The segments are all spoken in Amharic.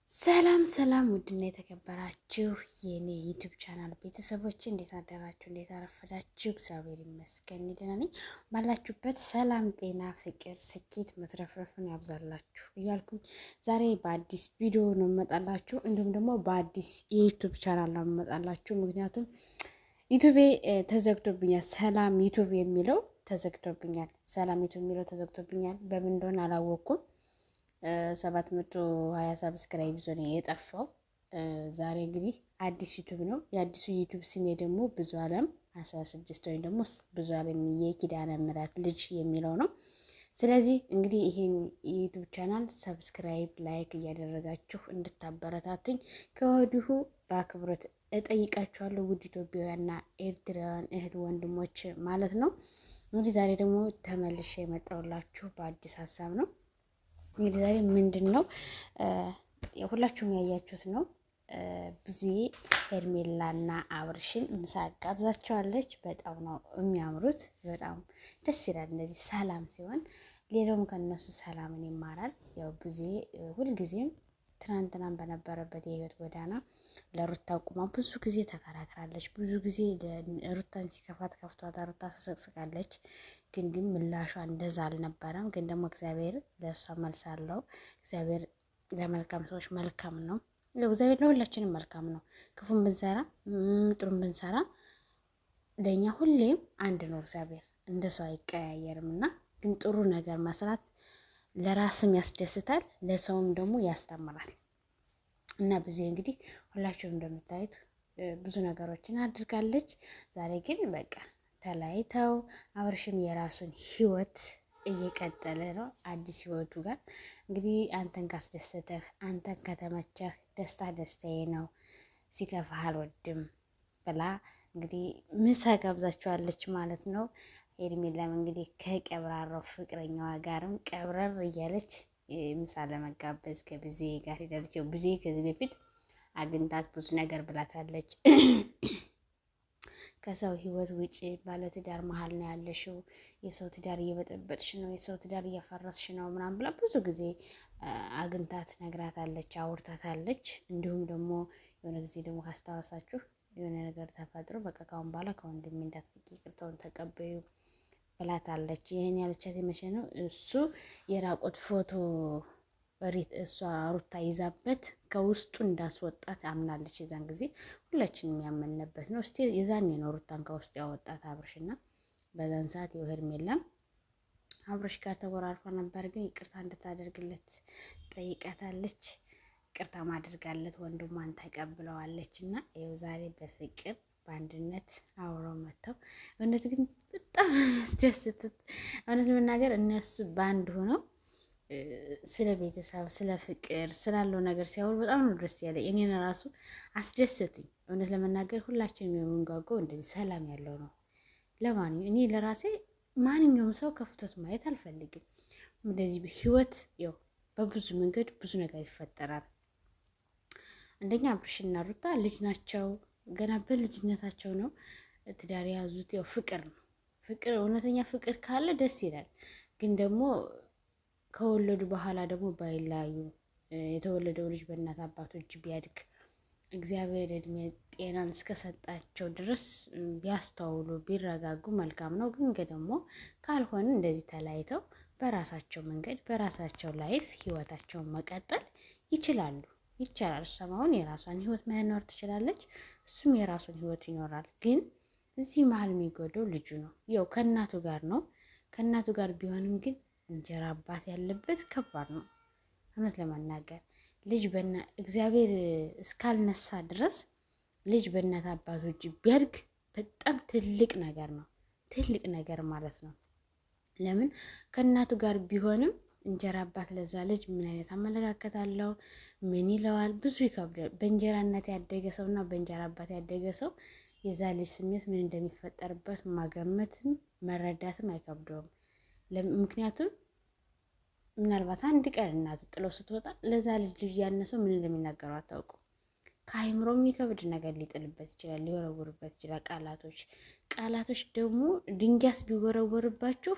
ሰላም ሰላም ውድና የተከበራችሁ የኔ ዩቲዩብ ቻናል ቤተሰቦች እንዴት አደራችሁ? እንዴት አረፈዳችሁ? እግዚአብሔር ይመስገን ደህና ነኝ። ባላችሁበት ሰላም፣ ጤና፣ ፍቅር፣ ስኬት መትረፍረፍን ያብዛላችሁ እያልኩኝ ዛሬ በአዲስ ቪዲዮ ነው የምመጣላችሁ። እንዲሁም ደግሞ በአዲስ የዩቲዩብ ቻናል ነው የምመጣላችሁ። ምክንያቱም ዩቲዩቤ ተዘግቶብኛል። ሰላም ዩቲዩብ የሚለው ተዘግቶብኛል። ሰላም ዩቲዩብ የሚለው ተዘግቶብኛል። በምን እንደሆነ አላወቅኩም። 720 ሰብስክራይብ ይዞ ነው የጠፋው። ዛሬ እንግዲህ አዲስ ዩቲዩብ ነው። የአዲሱ ዩቲዩብ ስሜ ደግሞ ብዙ አለም 16 ወይም ደግሞ ብዙ አለም የኪዳነ ምሕረት ልጅ የሚለው ነው። ስለዚህ እንግዲህ ይሄን የዩቲዩብ ቻናል ሰብስክራይብ፣ ላይክ እያደረጋችሁ እንድታበረታቱኝ ከወዲሁ በአክብሮት እጠይቃችኋለሁ። ውድ ኢትዮጵያውያንና ኤርትራውያን እህት ወንድሞች ማለት ነው። እንግዲህ ዛሬ ደግሞ ተመልሼ የመጣሁላችሁ በአዲስ ሀሳብ ነው። እንግዲህ ዛሬ ምንድን ነው ሁላችሁም ያያችሁት ነው። ብዙ ሄርሜላና አብርሽን ምሳ ጋብዛቸዋለች። በጣም ነው የሚያምሩት። በጣም ደስ ይላል እንደዚህ ሰላም ሲሆን፣ ሌላውም ከነሱ ሰላምን ይማራል። ያው ብዙ ሁልጊዜም ትናንትናም በነበረበት የህይወት ጎዳና ለሩታ ቁማ ብዙ ጊዜ ተከራክራለች። ብዙ ጊዜ ሩታን ሲከፋት ከፍቷት ሩታ ተሰቅስቃለች። ግን ምላሿ እንደዛ አልነበረም። ግን ደግሞ እግዚአብሔር ለእሷ መልስ አለው። እግዚአብሔር ለመልካም ሰዎች መልካም ነው። እግዚአብሔር ለሁላችንም መልካም ነው። ክፉን ብንሰራ ጥሩን ብንሰራ ለእኛ ሁሌም አንድ ነው። እግዚአብሔር እንደ ሰው አይቀያየርም እና ግን ጥሩ ነገር መስራት ለራስም ያስደስታል፣ ለሰውም ደግሞ ያስተምራል። እና ብዙ እንግዲህ ሁላችሁም እንደምታዩት ብዙ ነገሮችን አድርጋለች። ዛሬ ግን በቃ ተለያይተው አብርሽም የራሱን ህይወት እየቀጠለ ነው። አዲስ ህይወቱ ጋር እንግዲህ አንተን ካስደሰተህ፣ አንተን ከተመቸህ ደስታ ደስታዬ ነው፣ ሲከፋህ አልወድም ብላ እንግዲህ ምሳ ጋብዛችኋለች ማለት ነው። ሄርሜላም እንግዲህ ከቀብራራው ፍቅረኛዋ ጋርም ቀብረር እያለች ምሳ ለመጋበዝ ከብዜ ጋር ሄዳለች። ብዙ ከዚህ በፊት አግኝታት ብዙ ነገር ብላታለች። ከሰው ህይወት ውጪ ባለትዳር መሀል ነው ያለሽው፣ የሰው ትዳር እየበጠበጥሽ ነው፣ የሰው ትዳር እያፈረስሽ ነው ምናምን ብላ ብዙ ጊዜ አግኝታት ነግራታለች፣ አውርታታለች። እንዲሁም ደግሞ የሆነ ጊዜ ደግሞ ካስታወሳችሁ የሆነ ነገር ተፈጥሮ በቃ ካሁን በኋላ ከወንድሜ እንዳትርቂ ይቅርታውን ተቀበዩ ብላታለች። ይህን ያለቻት የመቼ ነው? እሱ የራቆት ፎቶ እሷ ሩታ ይዛበት ከውስጡ እንዳስወጣት አምናለች። የዛን ጊዜ ሁላችንም ያመንበት ነው። እስቲ የዛኔ ነው ሩታን ከውስጡ ያወጣት አብርሽና በዛን ሰዓት ሄርሜላም አብርሽ ጋር ተወራርፋ ነበር። ግን ይቅርታ እንድታደርግለት ጠይቃታለች። ይቅርታ ማድርጋለት ወንድሟን ተቀብለዋለች። እና ይኸው ዛሬ በፍቅር በአንድነት አውረው መጥተው እውነት ግን በጣም ያስደስት። እውነት ለመናገር እነሱ በአንድ ሆነው ስለ ቤተሰብ፣ ስለ ፍቅር ስላለው ነገር ሲያወሩ በጣም ነው ደስ ያለ። እኔን ራሱ አስደሰቱኝ። እውነት ለመናገር ሁላችንም የምንጓጓው እንደዚህ ሰላም ያለው ነው። ለማንኛውም እኔ ለራሴ ማንኛውም ሰው ከፍቶት ማየት አልፈልግም። እንደዚህ ህይወት ያው በብዙ መንገድ ብዙ ነገር ይፈጠራል። አንደኛ አብርሽና ሩታ ልጅ ናቸው። ገና በልጅነታቸው ነው ትዳር የያዙት። ያው ፍቅር ነው። ፍቅር እውነተኛ ፍቅር ካለ ደስ ይላል። ግን ደግሞ ከወለዱ በኋላ ደግሞ ባይለያዩ፣ የተወለደው ልጅ በእናት አባቱ እጅ ቢያድግ፣ እግዚአብሔር እድሜ ጤናን እስከሰጣቸው ድረስ ቢያስተውሉ ቢረጋጉ መልካም ነው። ግን ደግሞ ካልሆነ እንደዚህ ተለያይተው በራሳቸው መንገድ በራሳቸው ላይፍ ህይወታቸውን መቀጠል ይችላሉ። ይቻላል። እሷም አሁን የራሷን ህይወት መኖር ትችላለች፣ እሱም የራሱን ህይወት ይኖራል። ግን እዚህ መሀል የሚጎደው ልጁ ነው። ያው ከእናቱ ጋር ነው። ከእናቱ ጋር ቢሆንም ግን እንጀራ አባት ያለበት ከባድ ነው። እውነት ለመናገር ልጅ እግዚአብሔር እስካልነሳ ድረስ ልጅ በእናት አባቱ እጅ ቢያድግ በጣም ትልቅ ነገር ነው። ትልቅ ነገር ማለት ነው። ለምን ከእናቱ ጋር ቢሆንም እንጀራ አባት ለዛ ልጅ ምን አይነት አመለካከት አለው? ምን ይለዋል? ብዙ ይከብዳል። በእንጀራ እናት ያደገ ሰውና በእንጀራ አባት ያደገ ሰው የዛ ልጅ ስሜት ምን እንደሚፈጠርበት ማገመትም መረዳትም አይከብደውም። ምክንያቱም ምናልባት አንድ ቀን እናቱ ጥለው ስትወጣ ለዛ ልጅ ያነሰው ምን እንደሚናገረው አታውቁ። ከአይምሮ የሚከብድ ነገር ሊጥልበት ይችላል፣ ሊወረውርበት ይችላል። ቃላቶች ደግሞ ድንጋያስ ቢወረወርባችሁ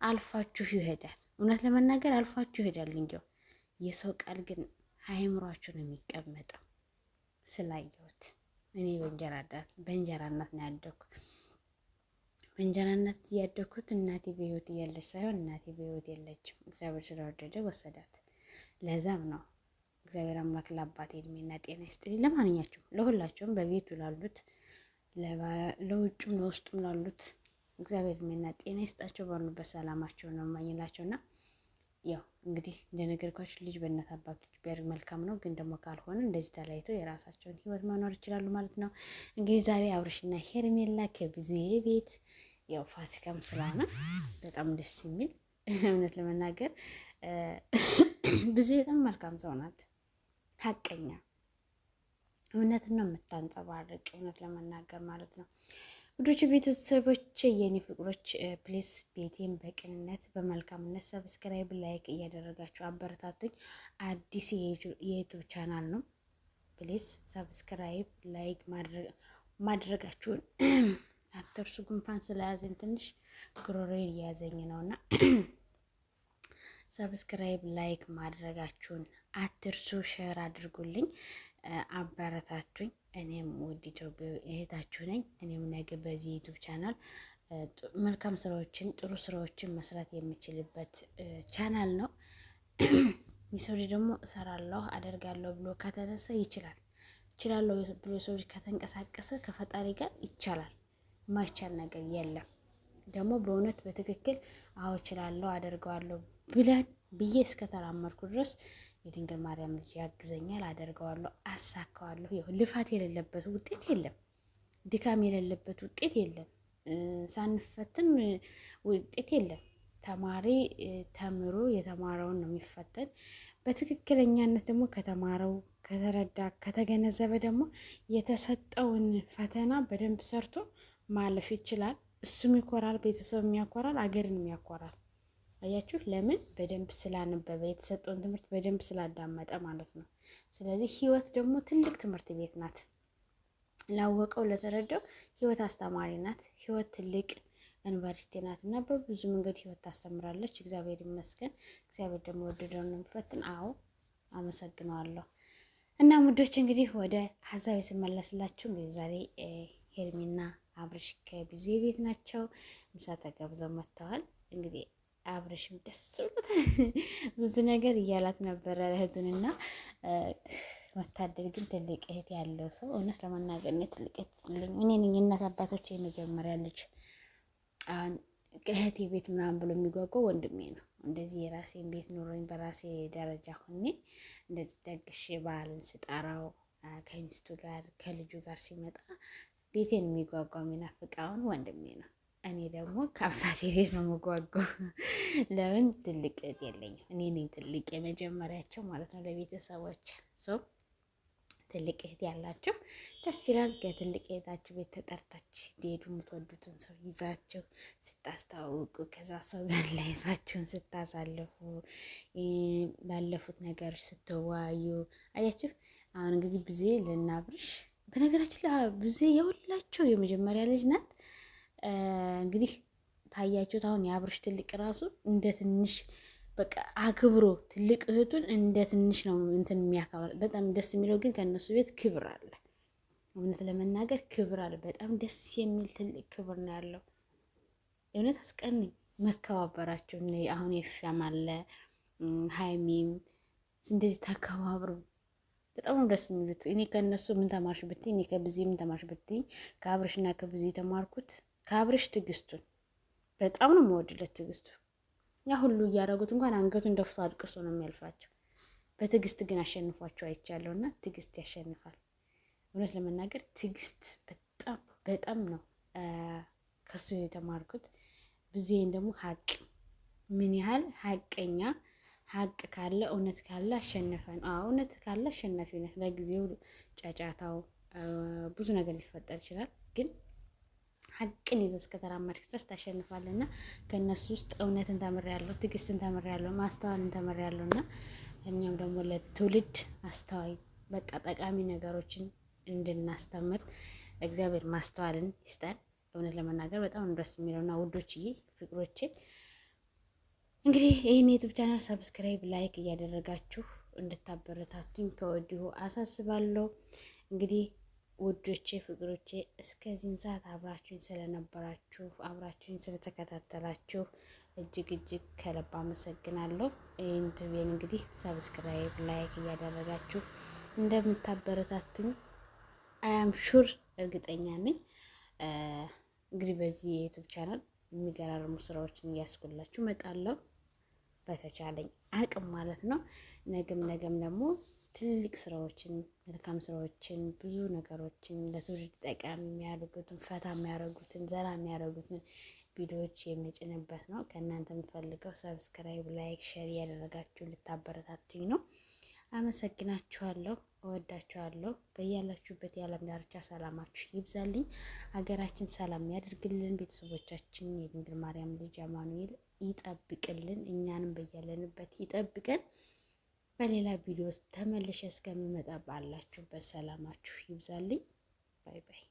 አልፋችሁ ይሄዳል። እውነት ለመናገር አልፋችሁ ይሄዳል ድንጋዩ። የሰው ቃል ግን አይምሯችሁ ነው የሚቀመጠው ስላየሁት። እኔ በእንጀራ እናት ነው ያደኩት። በእንጀራ እናት ያደኩት እናቴ በህይወት እያለች ሳይሆን እናቴ በህይወት የለችም። እግዚአብሔር ስለወደደ ወሰዳት። ለዛም ነው እግዚአብሔር አምላክ ለአባቴ እድሜና ጤና ይስጥልኝ። ለማንኛቸውም ለሁላቸውም በቤቱ ላሉት ለውጩም ለውስጡም ላሉት እግዚአብሔር እድሜና ጤና ይስጣቸው። ባሉበት ሰላማቸው ነው የማኝላቸውና ያው እንግዲህ እንደነገርኳችሁ ልጅ በእናት አባቶች ቢያድግ መልካም ነው። ግን ደግሞ ካልሆነ እንደዚህ ተለያይተው የራሳቸውን ህይወት መኖር ይችላሉ ማለት ነው። እንግዲህ ዛሬ አብርሽና ሄርሜላ ከብዙዬ ቤት ያው ፋሲካም ስለሆነ በጣም ደስ የሚል እውነት ለመናገር ብዙዬ በጣም መልካም ሰው ናት። ሀቀኛ እውነትን ነው የምታንጸባርቅ እውነት ለመናገር ማለት ነው። ውዶች ቤተሰቦች የኔ ፍቅሮች ፕሊስ ቤቴን በቅንነት በመልካምነት ሰብስክራይብ ላይክ እያደረጋችሁ አበረታቱኝ። አዲስ የዩቱብ ቻናል ነው። ፕሊስ ሰብስክራይብ ላይክ ማድረጋችሁን አትርሱ። ጉንፋን ስለያዘኝ ትንሽ ግሮሮዬን እያያዘኝ ነውና ሰብስክራይብ ላይክ ማድረጋችሁን አትርሱ። ሼር አድርጉልኝ፣ አበረታቱኝ። እኔም ውድ ኢትዮጵያ እህታችሁ ነኝ። እኔም ነገ በዚህ ዩቱብ ቻናል መልካም ስራዎችን ጥሩ ስራዎችን መስራት የሚችልበት ቻናል ነው። የሰው ልጅ ደግሞ እሰራለሁ አደርጋለሁ ብሎ ከተነሳ ይችላል። እችላለሁ ብሎ የሰው ልጅ ከተንቀሳቀሰ ከፈጣሪ ጋር ይቻላል። የማይቻል ነገር የለም። ደግሞ በእውነት በትክክል አዎ እችላለሁ አደርገዋለሁ ብዬ እስከተራመድኩ ድረስ የድንግል ማርያም ልጅ ያግዘኛል፣ አደርገዋለሁ፣ አሳካዋለሁ። ይሁን ልፋት የሌለበት ውጤት የለም፣ ድካም የሌለበት ውጤት የለም፣ ሳንፈትን ውጤት የለም። ተማሪ ተምሮ የተማረውን ነው የሚፈተን። በትክክለኛነት ደግሞ ከተማረው ከተረዳ ከተገነዘበ ደግሞ የተሰጠውን ፈተና በደንብ ሰርቶ ማለፍ ይችላል። እሱም ይኮራል፣ ቤተሰብም ያኮራል፣ አገርንም ያኮራል። አያችሁ፣ ለምን? በደንብ ስላነበበ የተሰጠውን ትምህርት በደንብ ስላዳመጠ ማለት ነው። ስለዚህ ህይወት ደግሞ ትልቅ ትምህርት ቤት ናት። ላወቀው ለተረዳው ህይወት አስተማሪ ናት። ህይወት ትልቅ ዩኒቨርሲቲ ናት እና በብዙ መንገድ ህይወት ታስተምራለች። እግዚአብሔር ይመስገን። እግዚአብሔር ደግሞ ወደደው ነው የሚፈትን። አዎ አመሰግነዋለሁ። እና ሙዶች እንግዲህ ወደ ሀሳብ ስመለስላችሁ እንግዲህ ዛሬ ሄርሜና አብርሽ ከብዙዬ ቤት ናቸው። ምሳ ተጋብዘው መጥተዋል። እንግዲህ አብርሽም ደስ ብሎታል። ብዙ ነገር እያላት ነበረ እህቱንና መታደል ግን ትልቅ እህት ያለው ሰው እውነት ለመናገር ነው። ትልቅ እህት እኔ ነኝ እናት አባቶች የመጀመሪያ ልጅ። አሁን እህቴ ቤት ምናምን ብሎ የሚጓጓው ወንድሜ ነው። እንደዚህ የራሴን ቤት ኑሮኝ በራሴ ደረጃ ሆኜ እንደዚህ ደግሼ በዓልን ስጠራው ከሚስቱ ጋር ከልጁ ጋር ሲመጣ ቤቴን የሚጓጓው የሚናፍቃውን ወንድሜ ነው። እኔ ደግሞ ከአባቴ ቤት ነው የምጓጓው። ለምን? ትልቅ እህት የለኝም። እኔ ነኝ ትልቅ የመጀመሪያቸው ማለት ነው ለቤተሰቦች። ሰው ትልቅ እህት ያላቸው ደስ ይላል። ከትልቅ እህታችሁ ቤት ተጠርታችሁ ስትሄዱ የምትወዱትን ሰው ይዛችሁ ስታስተዋውቁ ከዛ ሰው ጋር ላይፋችሁን ስታሳልፉ ባለፉት ነገሮች ስትወያዩ አያችሁ። አሁን እንግዲህ ብዙዬ ልናብርሽ በነገራችን ላይ ብዙዬ የሁላቸው የመጀመሪያ ልጅ ናት። እንግዲህ ታያችሁት። አሁን የአብርሽ ትልቅ ራሱ እንደ ትንሽ በቃ አክብሮ ትልቅ እህቱን እንደ ትንሽ ነው እንትን የሚያከብር። በጣም ደስ የሚለው ግን ከእነሱ ቤት ክብር አለ። እውነት ለመናገር ክብር አለ። በጣም ደስ የሚል ትልቅ ክብር ነው ያለው። እውነት አስቀኒ መከባበራቸው። አሁን የፊያም አለ ሀይሚም እንደዚህ ተከባብሩ በጣም ነው ደስ የሚሉት። እኔ ከእነሱ ምን ተማርሽ ብትይ፣ እኔ ከብዙዬ ምን ተማርሽ ብትይ፣ ከአብርሽና ከብዙዬ የተማርኩት ከአብርሽ ትዕግስቱን በጣም ነው የምወድለት። ትዕግስቱ ያ ሁሉ እያደረጉት እንኳን አንገቱን ደፍቶ አድቅሶ ነው የሚያልፋቸው። በትዕግስት ግን አሸንፏቸው አይቻለሁ እና ትዕግስት ያሸንፋል። እውነት ለመናገር ትዕግስት በጣም በጣም ነው ከሱ የተማርኩት። ብዙዬን ደግሞ ሀቅ ምን ያህል ሀቀኛ ሀቅ ካለ እውነት ካለ አሸነፈ ነው። እውነት ካለ አሸናፊ ነው። ለጊዜው ጫጫታው ብዙ ነገር ሊፈጠር ይችላል ግን ሀቅን ይዘህ እስከተራመድክ ድረስ ታሸንፋለና ከእነሱ ውስጥ እውነትን ተምሬያለሁ፣ ትዕግስትን ተምሬያለሁ፣ ማስተዋልን ተምሬያለሁና እኛም ደግሞ ለትውልድ አስተዋይ በቃ ጠቃሚ ነገሮችን እንድናስተምር እግዚአብሔር ማስተዋልን ይስጠን። እውነት ለመናገር በጣም ነው ደስ የሚለውና ውዶችዬ ፍቅሮቼ እንግዲህ ይህን ዩቱብ ቻናል ሰብስክራይብ ላይክ እያደረጋችሁ እንድታበረታቱኝ ከወዲሁ አሳስባለሁ። እንግዲህ ውዶቼ ፍቅሮቼ እስከዚህን ሰዓት አብራችሁኝ ስለነበራችሁ አብራችሁኝ ስለተከታተላችሁ እጅግ እጅግ ከልብ አመሰግናለሁ። ይህን ቪዲዮ እንግዲህ ሰብስክራይብ፣ ላይክ እያደረጋችሁ እንደምታበረታቱኝ አያም ሹር እርግጠኛ ነኝ። እንግዲህ በዚህ የዩቲዩብ ቻናል የሚገራርሙ ስራዎችን እያስኩላችሁ እመጣለሁ በተቻለኝ አቅም ማለት ነው። ነገም ደግሞ ትልቅ ስራዎችን መልካም ስራዎችን ብዙ ነገሮችን ለትውልድ ጠቃሚ የሚያደርጉትን ፈታ የሚያደርጉትን ዘና የሚያደርጉትን ቪዲዮዎች የምጭንበት ነው። ከእናንተ የምፈልገው ሰብስክራይብ፣ ላይክ፣ ሼር እያደረጋችሁ ልታበረታቱኝ ነው። አመሰግናችኋለሁ፣ እወዳችኋለሁ። በያላችሁበት የዓለም ዳርቻ ሰላማችሁ ይብዛልኝ። ሀገራችን ሰላም ያደርግልን። ቤተሰቦቻችን የድንግል ማርያም ልጅ አማኑኤል ይጠብቅልን። እኛንም በያለንበት ይጠብቀን። በሌላ ቪዲዮ ውስጥ ተመልሼ እስከምመጣ ባላችሁበት ሰላማችሁ ይብዛልኝ። ባይ ባይ።